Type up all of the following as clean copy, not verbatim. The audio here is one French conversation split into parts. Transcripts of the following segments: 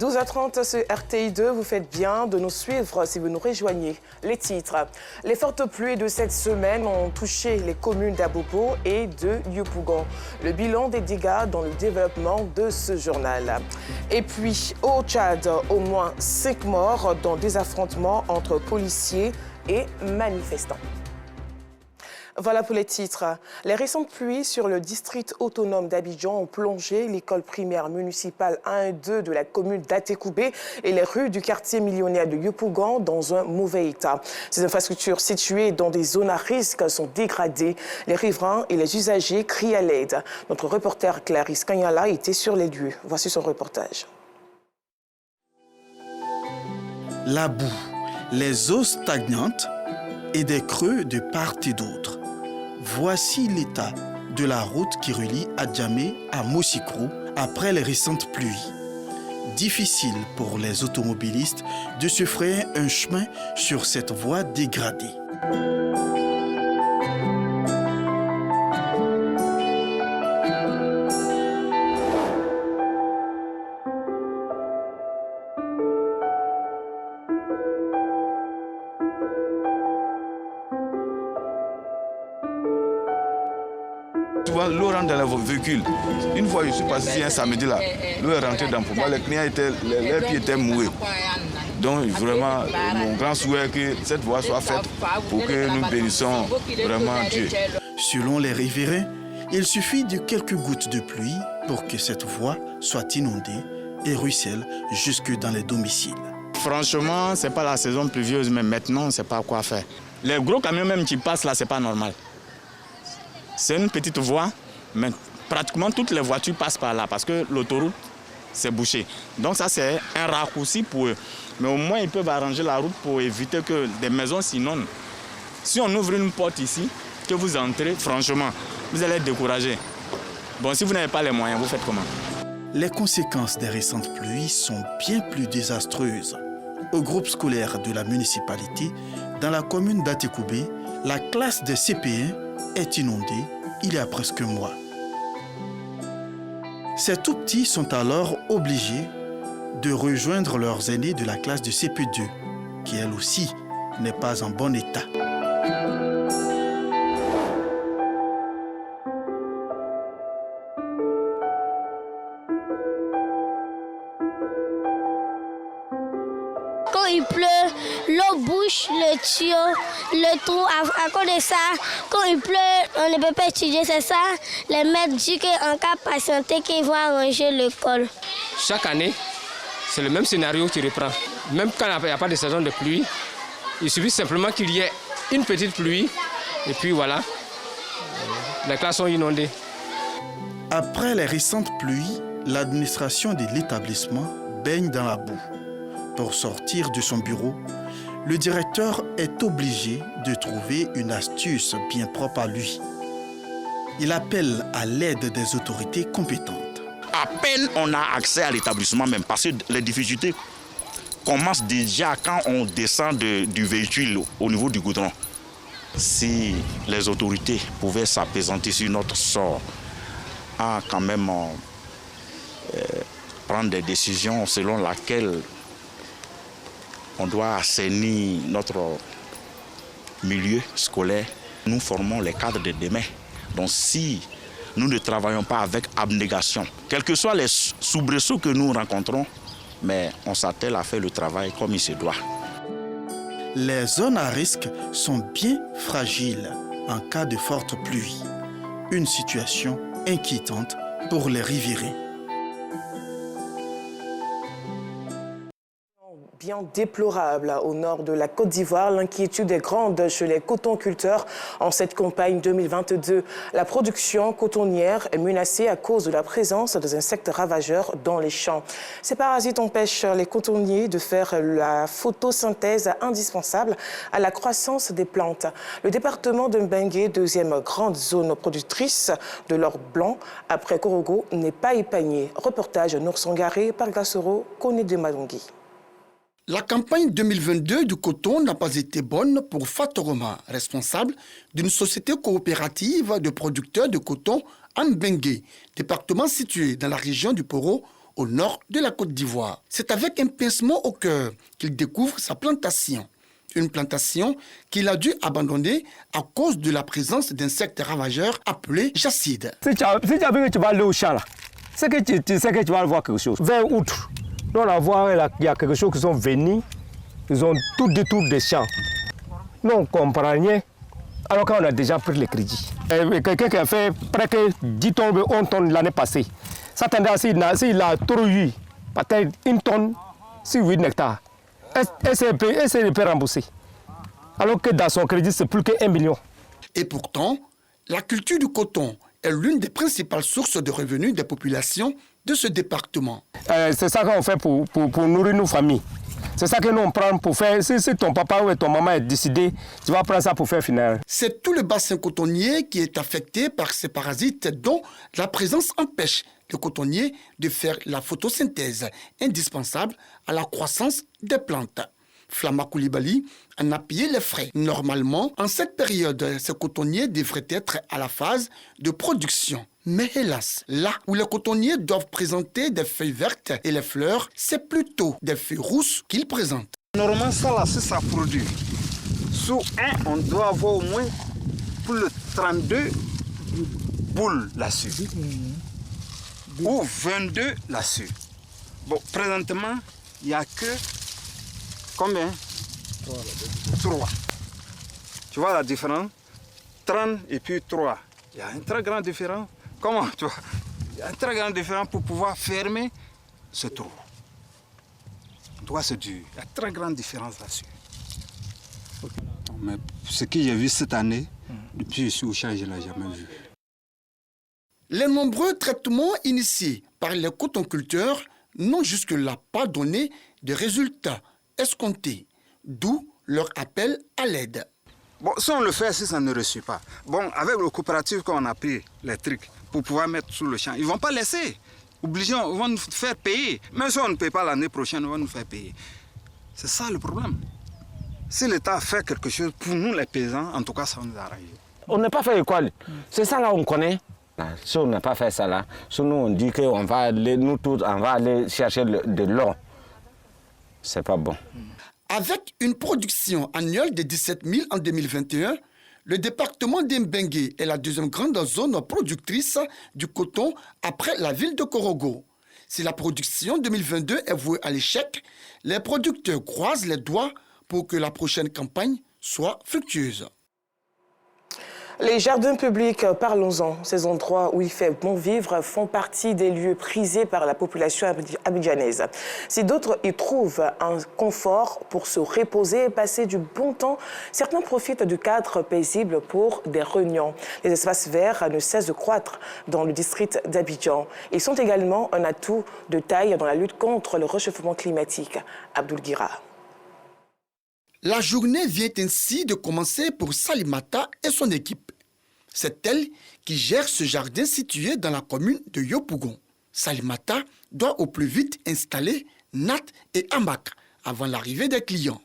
12h30 sur RTI2, vous faites bien de nous suivre si vous nous rejoignez. Les titres. Les fortes pluies de cette semaine ont touché les communes d'Abobo et de Yopougon. Le bilan des dégâts dans le développement de ce journal. Et puis, au Tchad, au moins 5 morts dans des affrontements entre policiers et manifestants. Voilà pour les titres. Les récentes pluies sur le district autonome d'Abidjan ont plongé l'école primaire municipale 1 et 2 de la commune d'Atekoubé et les rues du quartier millionnaire de Yopougon dans un mauvais état. Ces infrastructures situées dans des zones à risque sont dégradées. Les riverains et les usagers crient à l'aide. Notre reporter Clarisse Kanyala était sur les lieux. Voici son reportage. La boue, les eaux stagnantes et des creux de part et d'autre. Voici l'état de la route qui relie Adjamé à Mossikrou après les récentes pluies. Difficile pour les automobilistes de se frayer un chemin sur cette voie dégradée. Souvent, l'eau rentre dans les véhicules. Une fois, je suis passé ici un samedi là, l'eau est rentrée dans le poumon. Les clients les pieds étaient mouillés. Donc, vraiment, mon grand souhait est que cette voie soit faite pour que nous bénissons vraiment Dieu. Selon les riverains, il suffit de quelques gouttes de pluie pour que cette voie soit inondée et ruisselle jusque dans les domiciles. Franchement, ce n'est pas la saison pluvieuse, mais maintenant, on ne sait pas quoi faire. Les gros camions même qui passent là, ce n'est pas normal. C'est une petite voie, mais pratiquement toutes les voitures passent par là parce que l'autoroute, c'est bouché. Donc ça, c'est un raccourci pour eux. Mais au moins, ils peuvent arranger la route pour éviter que des maisons s'inondent. Si on ouvre une porte ici, que vous entrez, franchement, vous allez être découragé. Bon, si vous n'avez pas les moyens, vous faites comment? Les conséquences des récentes pluies sont bien plus désastreuses. Au groupe scolaire de la municipalité, dans la commune d'Atekoubé, la classe des CP1 est inondée il y a presque un mois. Ces tout-petits sont alors obligés de rejoindre leurs aînés de la classe de CP2, qui elle aussi n'est pas en bon état. Quand il pleut, l'eau bouche le tuyau, le trou. À cause de ça, quand il pleut, on ne peut pas étudier. C'est ça, les maîtres disent qu'en cas de patienter, qu'ils vont arranger l'école. Chaque année, c'est le même scénario qui reprend. Même quand il n'y a pas de saison de pluie, il suffit simplement qu'il y ait une petite pluie et puis voilà, les classes sont inondées. Après les récentes pluies, l'administration de l'établissement baigne dans la boue. Pour sortir de son bureau, le directeur est obligé de trouver une astuce bien propre à lui. Il appelle à l'aide des autorités compétentes. À peine on a accès à l'établissement même, parce que les difficultés commencent déjà quand on descend du véhicule au niveau du goudron. Si les autorités pouvaient s'apaisantir sur notre sort, à quand même prendre des décisions selon lesquelles on doit assainir notre milieu scolaire. Nous formons les cadres de demain. Donc si nous ne travaillons pas avec abnégation, quels que soient les soubresauts que nous rencontrons, mais on s'attelle à faire le travail comme il se doit. Les zones à risque sont bien fragiles en cas de forte pluie. Une situation inquiétante pour les riverains. Bien déplorable au nord de la Côte d'Ivoire. L'inquiétude est grande chez les cotonculteurs en cette campagne 2022. La production cotonnière est menacée à cause de la présence des insectes ravageurs dans les champs. Ces parasites empêchent les cotonniers de faire la photosynthèse indispensable à la croissance des plantes. Le département de Mbengue, deuxième grande zone productrice de l'or blanc après Korogo, n'est pas épargné. Reportage Nour Sangaré par Gassoro, Koné de Malongui. La campagne 2022 du coton n'a pas été bonne pour Fatoroma, responsable d'une société coopérative de producteurs de coton en Mbengue, département situé dans la région du Poro, au nord de la Côte d'Ivoire. C'est avec un pincement au cœur qu'il découvre sa plantation. Une plantation qu'il a dû abandonner à cause de la présence d'insectes ravageurs appelés jacides. Si tu vas aller au champ, là, c'est que tu sais que tu vas voir quelque chose. Vers août, on va voir il y a quelque chose qui sont venus, ils ont tout détourné des champs. Nous, on ne comprend rien, alors qu'on a déjà pris le crédit. Quelqu'un qui a fait près que 10 tonnes ou 11 tonnes l'année passée, ça tendance s'il a trop eu, peut-être 1 tonne sur 8 hectares. Elle peut rembourser. Alors que dans son crédit, c'est plus que 1 million. Et pourtant, la culture du coton est l'une des principales sources de revenus des populations de ce département. C'est ça qu'on fait pour nourrir nos familles. C'est ça que nous on prend pour faire. Si ton papa ou ton maman est décidé, tu vas prendre ça pour faire finir. C'est tout le bassin cotonnier qui est affecté par ces parasites dont la présence empêche le cotonnier de faire la photosynthèse indispensable à la croissance des plantes. Flama Koulibaly en a payé les frais. Normalement, en cette période, ces cotonniers devraient être à la phase de production. Mais hélas, là où les cotonniers doivent présenter des feuilles vertes et les fleurs, c'est plutôt des feuilles rousses qu'ils présentent. Normalement, ça là, si ça produit, sous un, on doit avoir au moins pour le 32 boules là-dessus. Ou 22 là-dessus. Bon, présentement, il n'y a que combien? 3. Tu vois la différence? 30 et puis 3. Il y a une très grande différence. Comment tu vois? Il y a une très grande différence pour pouvoir fermer ce trou. En tout cas, c'est dur. Il y a une très grande différence là-dessus. Mais ce que j'ai vu cette année, depuis que je suis au champ, je ne l'ai jamais vu. Les nombreux traitements initiés par les cotonculteurs n'ont jusque-là pas donné de résultats escomptés, d'où leur appel à l'aide. Bon, si on le fait, si ça ne reçoit pas. Bon, avec le coopératif qu'on a pris, les trucs, pour pouvoir mettre sur le champ, ils ne vont pas laisser. Obligés, ils vont nous faire payer. Même si on ne paye pas l'année prochaine, ils vont nous faire payer. C'est ça le problème. Si l'État fait quelque chose pour nous, les paysans, en tout cas, ça nous arrange. On n'a pas fait école. C'est ça là, on connaît. Si on n'a pas fait ça là, si nous on dit qu'on va aller, nous tous, on va aller chercher de l'or, c'est pas bon. Avec une production annuelle de 17 000 en 2021, le département d'Mbengue est la deuxième grande zone productrice du coton après la ville de Korogo. Si la production 2022 est vouée à l'échec, les producteurs croisent les doigts pour que la prochaine campagne soit fructueuse. Les jardins publics, parlons-en. Ces endroits où il fait bon vivre font partie des lieux prisés par la population abidjanaise. Si d'autres y trouvent un confort pour se reposer et passer du bon temps, certains profitent du cadre paisible pour des réunions. Les espaces verts ne cessent de croître dans le district d'Abidjan. Ils sont également un atout de taille dans la lutte contre le réchauffement climatique. Abdoul Guira. La journée vient ainsi de commencer pour Salimata et son équipe. C'est elle qui gère ce jardin situé dans la commune de Yopougon. Salimata doit au plus vite installer Nat et Amak avant l'arrivée des clients.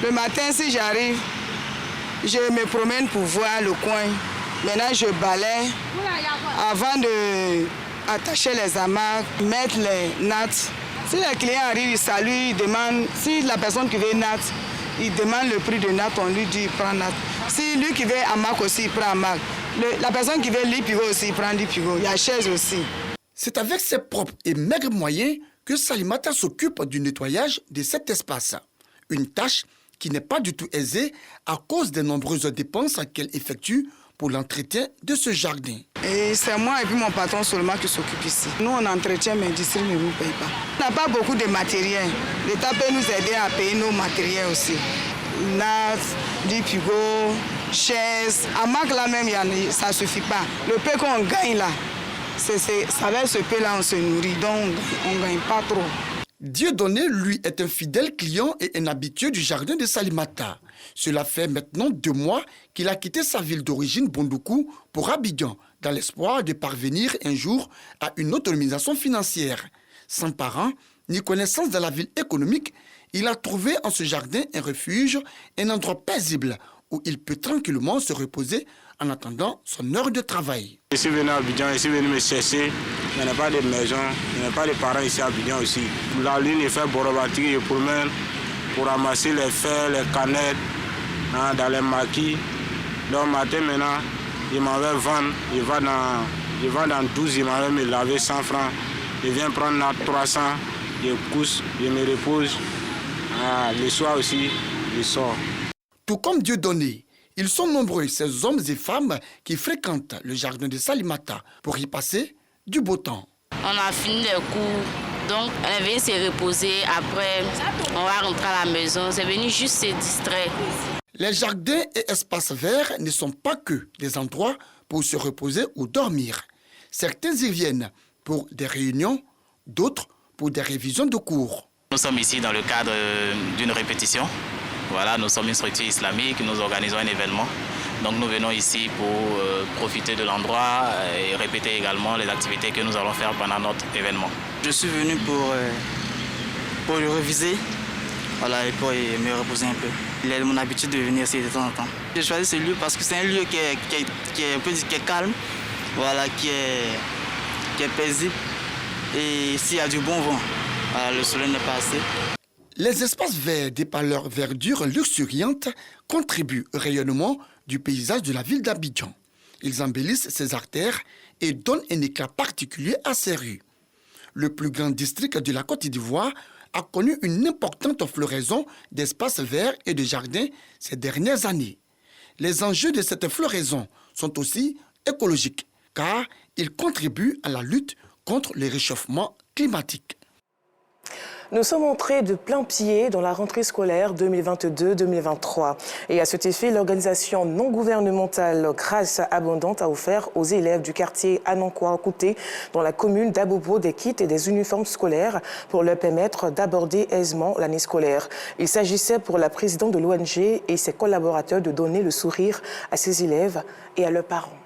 Le matin, si j'arrive, je me promène pour voir le coin. Maintenant, je balaye avant d'attacher les hamacs, mettre les nattes. Si les clients arrivent, ils saluent, ils demandent. Si la personne qui veut natte, il demande le prix de natte, on lui dit prends natte. Si lui qui veut hamac aussi, il prend hamac. La personne qui veut lit pigot aussi, il prend lit pigot. Il y a chaise aussi. C'est avec ses propres et maigres moyens que Salimata s'occupe du nettoyage de cet espace. Une tâche qui n'est pas du tout aisée à cause des nombreuses dépenses qu'elle effectue pour l'entretien de ce jardin. Et c'est moi et puis mon patron seulement qui s'occupe ici. Nous, on entretient, mais l'industrie ne nous paye pas. On n'a pas beaucoup de matériel. L'État peut nous aider à payer nos matériels aussi. Natte, lit pigot, chaise. À Mac là même, ça ne suffit pas. Le peu qu'on gagne là, ça va ce peu là, on se nourrit. Donc, on ne gagne pas trop. Dieudonné, lui, est un fidèle client et un habitué du jardin de Salimata. Cela fait maintenant 2 mois qu'il a quitté sa ville d'origine, Bondoukou, pour Abidjan, dans l'espoir de parvenir un jour à une autonomisation financière. Sans parents ni connaissance de la ville économique, il a trouvé en ce jardin un refuge, un endroit paisible où il peut tranquillement se reposer en attendant son heure de travail. Je suis venu à Abidjan, je suis venu me chercher. Il n'y a pas de maison, il n'y a pas de parents ici à Abidjan aussi. La lune, il fait Borobati et pour même pour ramasser les fers, les canettes dans les maquis. Donc matin maintenant, il m'avait vendre, il va dans 12, il m'avait me laver 100 francs. Il vient prendre 300, il couche, il me repose. Le soir aussi, il sort. Tout comme Dieudonné, ils sont nombreux, ces hommes et femmes qui fréquentent le jardin de Salimata pour y passer du beau temps. On a fini les cours, donc on vient se reposer. Après, on va rentrer à la maison. C'est venu juste se distraire. Les jardins et espaces verts ne sont pas que des endroits pour se reposer ou dormir. Certains y viennent pour des réunions, d'autres pour des révisions de cours. Nous sommes ici dans le cadre d'une répétition. Voilà, nous sommes une structure islamique, nous organisons un événement. Donc nous venons ici pour profiter de l'endroit et répéter également les activités que nous allons faire pendant notre événement. Je suis venu pour le réviser, voilà, et pour me reposer un peu. Il est mon habitude de venir ici de temps en temps. J'ai choisi ce lieu parce que c'est un lieu qui est un peu qui est calme, voilà, qui est paisible. Et s'il y a du bon vent, voilà, le soleil n'est pas assez. Les espaces verts, par leur verdure luxuriante, contribuent au rayonnement du paysage de la ville d'Abidjan. Ils embellissent ses artères et donnent un éclat particulier à ses rues. Le plus grand district de la Côte d'Ivoire a connu une importante floraison d'espaces verts et de jardins ces dernières années. Les enjeux de cette floraison sont aussi écologiques, car ils contribuent à la lutte contre le réchauffement climatique. Nous sommes entrés de plein pied dans la rentrée scolaire 2022-2023. Et à cet effet, l'organisation non gouvernementale Grâce Abondante a offert aux élèves du quartier Anankwa-Kouté dans la commune d'Abobo des kits et des uniformes scolaires pour leur permettre d'aborder aisément l'année scolaire. Il s'agissait pour la présidente de l'ONG et ses collaborateurs de donner le sourire à ses élèves et à leurs parents.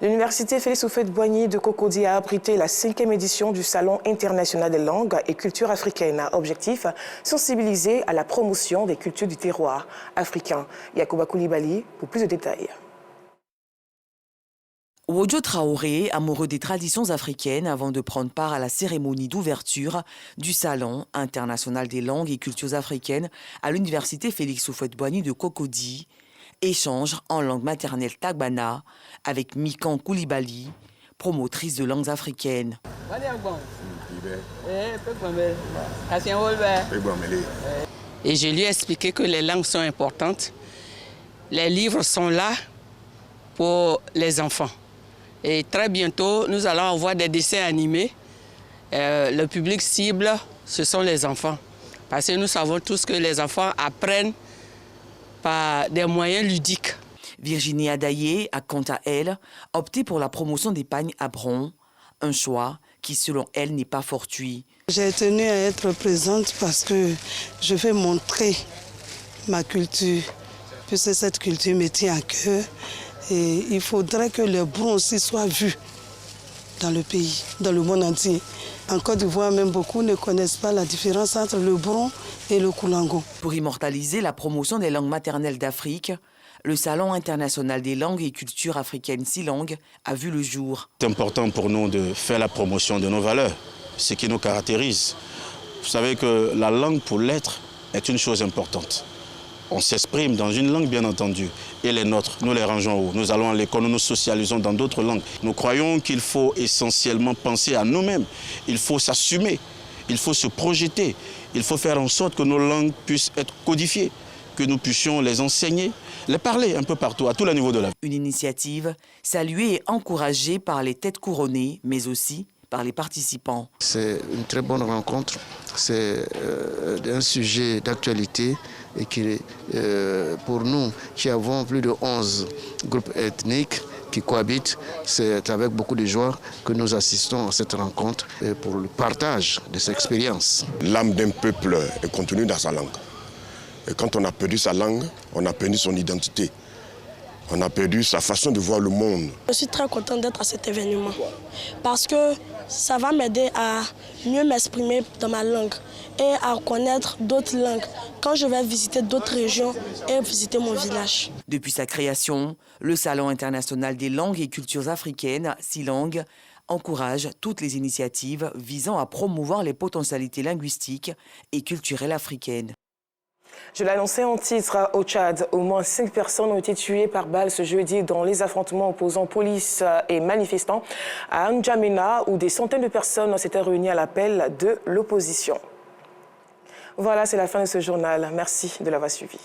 L'université Félix Houphouët-Boigny de Cocody a abrité la 5e édition du Salon international des langues et cultures africaines. Objectif, sensibiliser à la promotion des cultures du terroir africain. Yacouba Koulibaly pour plus de détails. Wodjo Traoré, amoureux des traditions africaines avant de prendre part à la cérémonie d'ouverture du Salon international des langues et cultures africaines à l'université Félix Houphouët-Boigny de Cocody, échange en langue maternelle tagbana avec Mikan Koulibaly, promotrice de langues africaines. Et je lui ai expliqué que les langues sont importantes. Les livres sont là pour les enfants. Et très bientôt, nous allons avoir des dessins animés. Le public cible, ce sont les enfants. Parce que nous savons tous que les enfants apprennent par des moyens ludiques. Virginie Adaye a, quant à elle, opté pour la promotion des pagnes à bron, un choix qui, selon elle, n'est pas fortuit. J'ai tenu à être présente parce que je veux montrer ma culture, puisque cette culture me tient à cœur. Et il faudrait que le bron aussi soit vu dans le pays, dans le monde entier. En Côte d'Ivoire, même beaucoup ne connaissent pas la différence entre le bron et le koulango. Pour immortaliser la promotion des langues maternelles d'Afrique, le Salon international des langues et cultures africaines Silang a vu le jour. C'est important pour nous de faire la promotion de nos valeurs, ce qui nous caractérise. Vous savez que la langue pour l'être est une chose importante. On s'exprime dans une langue, bien entendu, et les nôtres, nous les rangeons où? Nous allons à l'école, nous nous socialisons dans d'autres langues. Nous croyons qu'il faut essentiellement penser à nous-mêmes. Il faut s'assumer, il faut se projeter, il faut faire en sorte que nos langues puissent être codifiées, que nous puissions les enseigner, les parler un peu partout, à tous les niveaux de la vie. Une initiative saluée et encouragée par les têtes couronnées, mais aussi par les participants. C'est une très bonne rencontre, c'est un sujet d'actualité et qui, pour nous qui avons plus de 11 groupes ethniques qui cohabitent, c'est avec beaucoup de joie que nous assistons à cette rencontre pour le partage de ces expériences. L'âme d'un peuple est contenue dans sa langue. Et quand on a perdu sa langue, on a perdu son identité. On a perdu sa façon de voir le monde. Je suis très contente d'être à cet événement parce que ça va m'aider à mieux m'exprimer dans ma langue et à connaître d'autres langues quand je vais visiter d'autres régions et visiter mon village. Depuis sa création, le Salon international des langues et cultures africaines, SILANG, encourage toutes les initiatives visant à promouvoir les potentialités linguistiques et culturelles africaines. Je l'annonçais en titre au Tchad. Au moins 5 personnes ont été tuées par balle ce jeudi dans les affrontements opposant police et manifestants à N'Djamena où des centaines de personnes s'étaient réunies à l'appel de l'opposition. Voilà, c'est la fin de ce journal. Merci de l'avoir suivi.